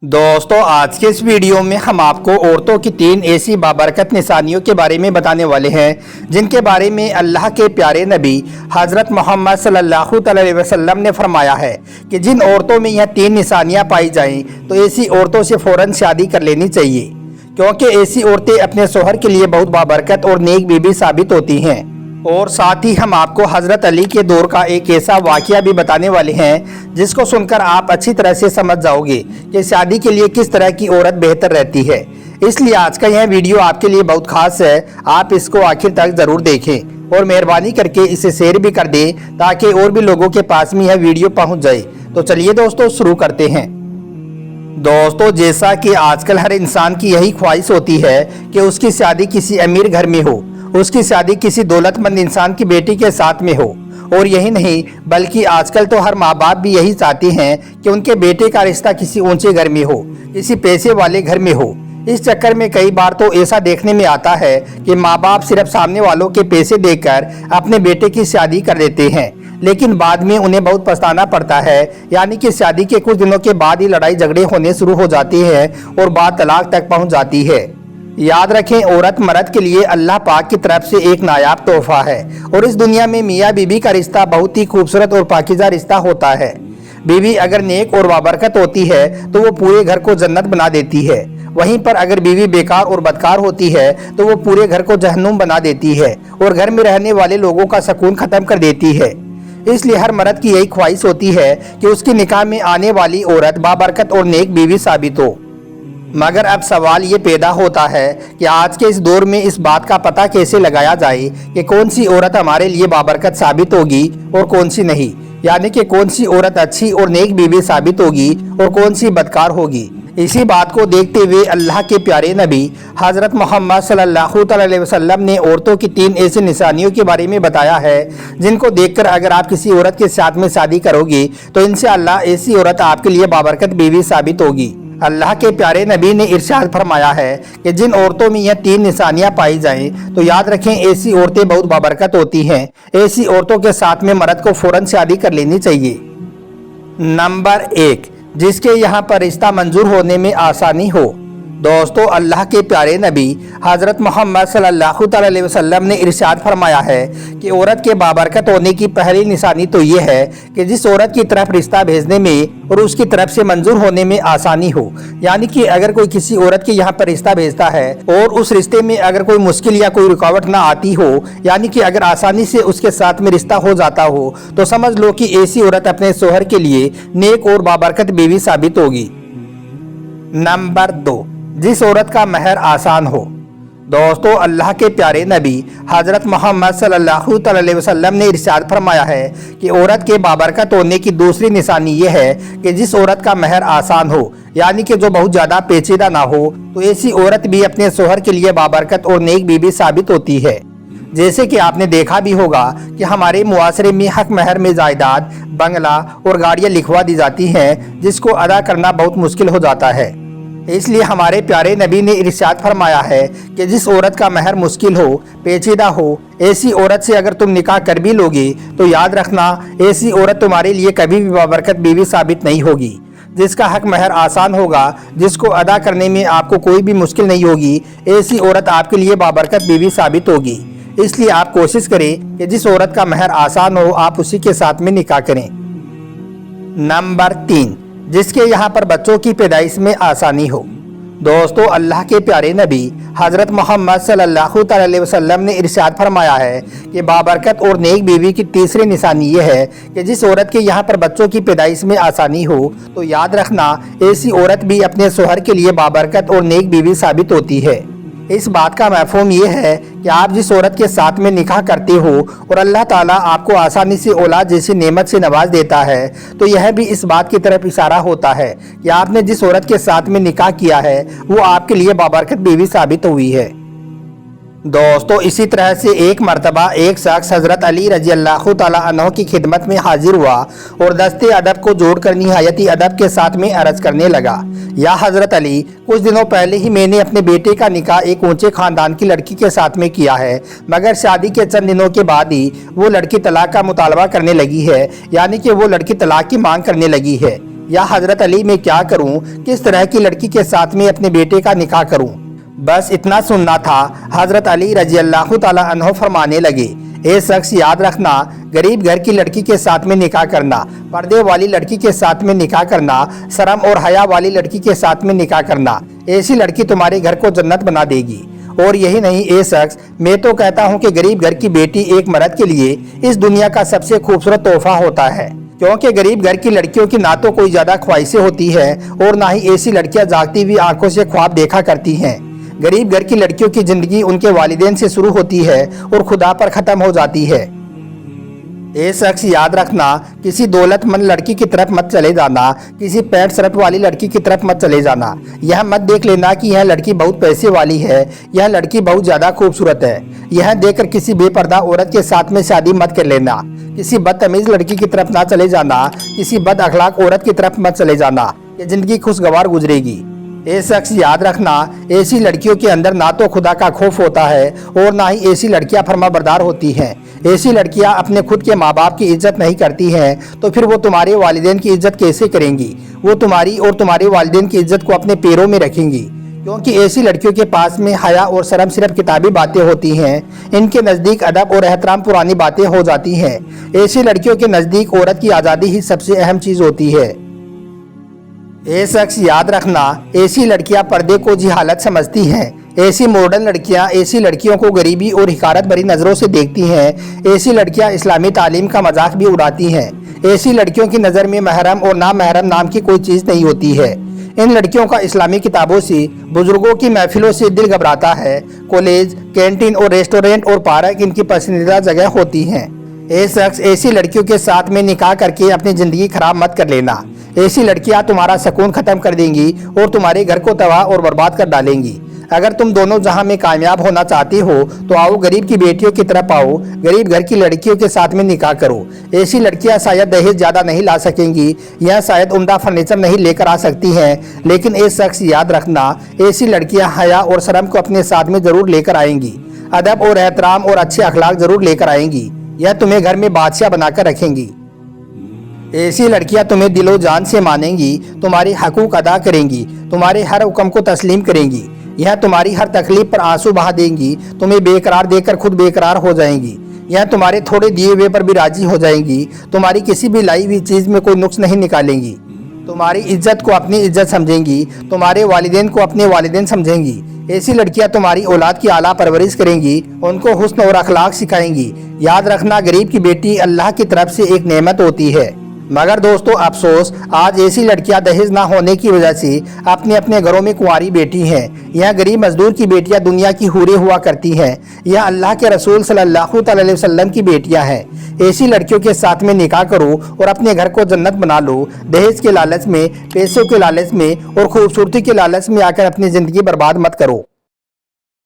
दोस्तों आज के इस वीडियो में हम आपको औरतों की 3 ऐसी बाबरकत निशानियों के बारे में बताने वाले हैं जिनके बारे में अल्लाह के प्यारे नबी हज़रत मोहम्मद सल्लल्लाहु अलैहि वसल्लम ने फरमाया है कि जिन औरतों में यह 3 निशानियां पाई जाएं तो ऐसी औरतों से फ़ौरन शादी कर लेनी चाहिए, क्योंकि ऐसी औरतें अपने शोहर के लिए बहुत बाबरकत और नेक बीबी साबित होती हैं। और साथ ही हम आपको हज़रत अली के दौर का एक ऐसा वाक़या भी बताने वाले हैं जिसको सुनकर आप अच्छी तरह से समझ जाओगे कि शादी के लिए किस तरह की औरत बेहतर रहती है। इसलिए आज का यह वीडियो आपके लिए बहुत खास है, आप इसको आखिर तक ज़रूर देखें और मेहरबानी करके इसे शेयर भी कर दें ताकि और भी लोगों के पास में यह वीडियो पहुँच जाए। तो चलिए दोस्तों शुरू करते हैं। दोस्तों जैसा कि आजकल हर इंसान की यही ख्वाहिश होती है कि उसकी शादी किसी अमीर घर में हो, उसकी शादी किसी दौलतमंद इंसान की बेटी के साथ में हो। और यही नहीं बल्कि आजकल तो हर माँ बाप भी यही चाहते हैं कि उनके बेटे का रिश्ता किसी ऊंचे घर में हो, किसी पैसे वाले घर में हो। इस चक्कर में कई बार तो ऐसा देखने में आता है कि माँ बाप सिर्फ सामने वालों के पैसे देकर अपने बेटे की शादी कर देते हैं, लेकिन बाद में उन्हें बहुत पछताना पड़ता है। यानी कि शादी के कुछ दिनों के बाद ही लड़ाई झगड़े होने शुरू हो जाते हैं और बात तलाक तक पहुँच जाती है। याद रखें, औरत मर्द के लिए अल्लाह पाक की तरफ से एक नायाब तोहफा है और इस दुनिया में मियाँ बीबी का रिश्ता बहुत ही खूबसूरत और पाकीज़ा रिश्ता होता है। बीवी अगर नेक और बाबरकत होती है तो वो पूरे घर को जन्नत बना देती है, वहीं पर अगर बीवी बेकार और बदकार होती है तो वो पूरे घर को जहन्नुम बना देती है और घर में रहने वाले लोगों का सुकून ख़त्म कर देती है। इसलिए हर मर्द की यही ख्वाहिश होती है कि उसके निकाह में आने वाली औरत बाबरकत और नेक बीवी साबित हो। मगर अब सवाल ये पैदा होता है कि आज के इस दौर में इस बात का पता कैसे लगाया जाए कि कौन सी औरत हमारे लिए बाबरकत साबित होगी और कौन सी नहीं, यानी कि कौन सी औरत अच्छी और नेक बीवी साबित होगी और कौन सी बदकार होगी। इसी बात को देखते हुए अल्लाह के प्यारे नबी हज़रत मोहम्मद सल्लल्लाहु अलैहि वसल्लम ने औरतों की 3 ऐसी निशानियों के बारे में बताया है जिनको देखकर अगर आप किसी औरत के साथ में शादी करोगे तो इंशाअल्लाह ऐसी औरत आपके लिए बाबरकत बीवी साबित होगी। अल्लाह के प्यारे नबी ने इरशाद फरमाया है कि जिन औरतों में यह 3 निशानियां पाई जाएं तो याद रखें ऐसी औरतें बहुत बाबरकत होती हैं। ऐसी औरतों के साथ में मर्द को फौरन शादी कर लेनी चाहिए। नंबर 1, जिसके यहाँ पर रिश्ता मंजूर होने में आसानी हो। दोस्तों अल्लाह के प्यारे नबी हज़रत मोहम्मद सल्लल्लाहु अलैहि वसल्लम ने इरशाद फरमाया है कि औरत के बाबरकत होने की पहली निशानी तो ये है कि जिस औरत की तरफ रिश्ता भेजने में और उसकी तरफ से मंजूर होने में आसानी हो। यानी कि अगर कोई किसी औरत के यहाँ पर रिश्ता भेजता है और उस रिश्ते में अगर कोई मुश्किल या कोई रुकावट ना आती हो, यानी कि अगर आसानी से उसके साथ में रिश्ता हो जाता हो, तो समझ लो कि ऐसी औरत अपने शोहर के लिए नेक और बाबरकत बीवी साबित होगी। नंबर 2, जिस औरत का महर आसान हो। दोस्तों अल्लाह के प्यारे नबी हज़रत मोहम्मद सल्लल्लाहु अलैहि वसल्लम ने इरशाद फरमाया है कि औरत के बाबरकत होने की दूसरी निशानी ये है कि जिस औरत का महर आसान हो, यानी कि जो बहुत ज़्यादा पेचीदा ना हो, तो ऐसी औरत भी अपने शोहर के लिए बाबरकत और नेक बीवी साबित होती है। जैसे कि आपने देखा भी होगा कि हमारे मुआशरे में हक महर में जायदाद, बंगला और गाड़ियाँ लिखवा दी जाती हैं जिसको अदा करना बहुत मुश्किल हो जाता है। इसलिए हमारे प्यारे नबी ने इरशाद फरमाया है कि जिस औरत का महर मुश्किल हो, पेचीदा हो, ऐसी औरत से अगर तुम निकाह कर भी लोगे तो याद रखना ऐसी औरत तुम्हारे लिए कभी भी बाबरकत बीवी साबित नहीं होगी। जिसका हक महर आसान होगा, जिसको अदा करने में आपको कोई भी मुश्किल नहीं होगी, ऐसी औरत आपके लिए बाबरकत बीवी साबित होगी। इसलिए आप कोशिश करें कि जिस औरत का महर आसान हो आप उसी के साथ में निकाह करें। नंबर 3, जिसके यहाँ पर बच्चों की पैदाइश में आसानी हो। दोस्तों अल्लाह के प्यारे नबी हज़रत मोहम्मद सल्लल्लाहु अलैहि वसल्लम ने इरशाद फरमाया है कि बाबरकत और नेक बीवी की तीसरी निशानी ये है कि जिस औरत के यहाँ पर बच्चों की पैदाइश में आसानी हो, तो याद रखना ऐसी औरत भी अपने शोहर के लिए बाबरकत और नेक बीवी साबित होती है। इस बात का मफ़हूम ये है कि आप जिस औरत के साथ में निकाह करते हो और अल्लाह ताला आपको आसानी से औलाद जैसी नेमत से नवाज देता है, तो यह भी इस बात की तरफ इशारा होता है कि आपने जिस औरत के साथ में निकाह किया है वो आपके लिए बाबरकत बीवी साबित हुई है। दोस्तों इसी तरह से एक मर्तबा एक शख्स हज़रत अली रजी अल्लाह तआला अन्हु की खिदमत में हाजिर हुआ और दस्ते अदब को जोड़कर निहायती अदब के साथ में अर्ज करने लगा, या हज़रत अली, कुछ दिनों पहले ही मैंने अपने बेटे का निकाह एक ऊंचे ख़ानदान की लड़की के साथ में किया है, मगर शादी के चंद दिनों के बाद ही वो लड़की तलाक का मुतालबा करने लगी है, यानी कि वो लड़की तलाक की मांग करने लगी है। या हजरत अली मैं क्या करूं, किस तरह की लड़की के साथ में अपने बेटे का निकाह करूं। बस इतना सुनना था। हजरत अली रजी अल्लाह ताला अन्हो फरमाने लगे, ए शख्स याद रखना, गरीब घर की लड़की के साथ में निकाह करना, पर्दे वाली लड़की के साथ में निकाह करना, शर्म और हया वाली लड़की के साथ में निकाह करना, ऐसी लड़की तुम्हारे घर को जन्नत बना देगी। और यही नहीं ए शख्स, मैं तो कहता हूँ कि गरीब घर की बेटी एक मर्द के लिए इस दुनिया का सबसे खूबसूरत तोहफा होता है, क्योंकि गरीब घर की लड़कियों की ना तो कोई ज्यादा ख्वाहिशें होती है और ना ही ऐसी लड़कियां जागती हुई आंखों से ख्वाब देखा करती हैं। गरीब घर की लड़कियों की जिंदगी उनके वालिदैन से शुरू होती है और खुदा पर खत्म हो जाती है। ए शख्स याद रखना, किसी दौलतमंद लड़की की तरफ मत चले जाना, किसी पैंट शर्ट वाली लड़की की तरफ मत चले जाना। यह मत देख लेना कि यह लड़की बहुत पैसे वाली है, यह लड़की बहुत ज्यादा खूबसूरत है। यह देखकर किसी बेपर्दा औरत के साथ में शादी मत कर लेना। किसी बदतमीज लड़की की तरफ ना चले जाना, किसी बद अखलाक औरत की तरफ मत चले जाना, ये जिंदगी खुशगवार गुजरेगी। ए शख्स याद रखना, ऐसी लड़कियों के अंदर ना तो खुदा का खौफ होता है और ना ही ऐसी लड़कियां फरमाबरदार होती हैं। ऐसी लड़कियां अपने खुद के माँ बाप की इज्जत नहीं करती हैं, तो फिर वो तुम्हारे वालिदैन की इज्जत कैसे करेंगी। वो तुम्हारी और तुम्हारे वालिदैन की इज्जत को अपने पैरों में रखेंगी, क्योंकि ऐसी लड़कियों के पास में हया और शर्म सिर्फ किताबी बातें होती हैं। इनके नज़दीक अदब और एहतराम पुरानी बातें हो जाती हैं। ऐसी लड़कियों के नज़दीक औरत की आज़ादी ही सबसे अहम चीज़ होती है। ए शख्स याद रखना, ऐसी लड़कियां पर्दे को जिहालत समझती हैं। ऐसी मॉडर्न लड़कियां ऐसी लड़कियों को गरीबी और हिकारत भरी नज़रों से देखती हैं। ऐसी लड़कियां इस्लामी तालीम का मजाक भी उड़ाती हैं। ऐसी लड़कियों की नज़र में महरम और ना महरम नाम की कोई चीज़ नहीं होती है। इन लड़कियों का इस्लामी किताबों से, बुजुर्गों की महफिलों से दिल घबराता है। कॉलेज, कैंटीन और रेस्टोरेंट और पार्क इनकी पसंदीदा जगह होती हैं। ए शख्स, ऐसी लड़कियों के साथ में निकाह करके अपनी ज़िंदगी खराब मत कर लेना। ऐसी लड़कियां तुम्हारा सुकून खत्म कर देंगी और तुम्हारे घर को तबाह और बर्बाद कर डालेंगी। अगर तुम दोनों जहां में कामयाब होना चाहते हो तो आओ, गरीब की बेटियों की तरफ आओ, गरीब घर की लड़कियों के साथ में निकाह करो। ऐसी लड़कियां शायद दहेज ज़्यादा नहीं ला सकेंगी या शायद उम्दा फर्नीचर नहीं लेकर आ सकती हैं, लेकिन एक शख्स याद रखना, ऐसी लड़कियां हया और शर्म को अपने साथ में ज़रूर लेकर आएंगी। अदब और एहतराम और अच्छे अखलाक ज़रूर लेकर आएंगी। यह तुम्हें घर में बादशाह बनाकर रखेंगी। ऐसी लड़कियां तुम्हें दिलो जान से मानेंगी, तुम्हारे हकूक अदा करेंगी, तुम्हारे हर हुक्म को तस्लीम करेंगी। यह तुम्हारी हर तकलीफ पर आंसू बहा देंगी, तुम्हें बेकरार देकर खुद बेकरार हो जाएंगी। यह तुम्हारे थोड़े दिए हुए पर भी राजी हो जाएंगी, तुम्हारी किसी भी लाई हुई चीज़ में कोई नुक्स नहीं निकालेंगी। तुम्हारी इज्जत को अपनी इज्जत समझेंगी, तुम्हारे वालिदैन को अपने वालिदैन समझेंगी। ऐसी लड़कियां तुम्हारी औलाद की आला परवरिश करेंगी, उनको हुस्न और अखलाक सिखाएंगी। याद रखना, गरीब की बेटी अल्लाह की तरफ से एक नेमत होती है। मगर दोस्तों अफसोस, आज ऐसी लड़कियां दहेज ना होने की वजह से अपने अपने घरों में कुंवारी बैठी हैं। यह गरीब मजदूर की बेटियां दुनिया की हूरें हुआ करती हैं। यह अल्लाह के रसूल सल्लल्लाहु अलैहि वसल्लम की बेटियां हैं। ऐसी लड़कियों के साथ में निकाह करो और अपने घर को जन्नत बना लो। दहेज के लालच में, पैसों के लालच में और खूबसूरती के लालच में आकर अपनी ज़िंदगी बर्बाद मत करो।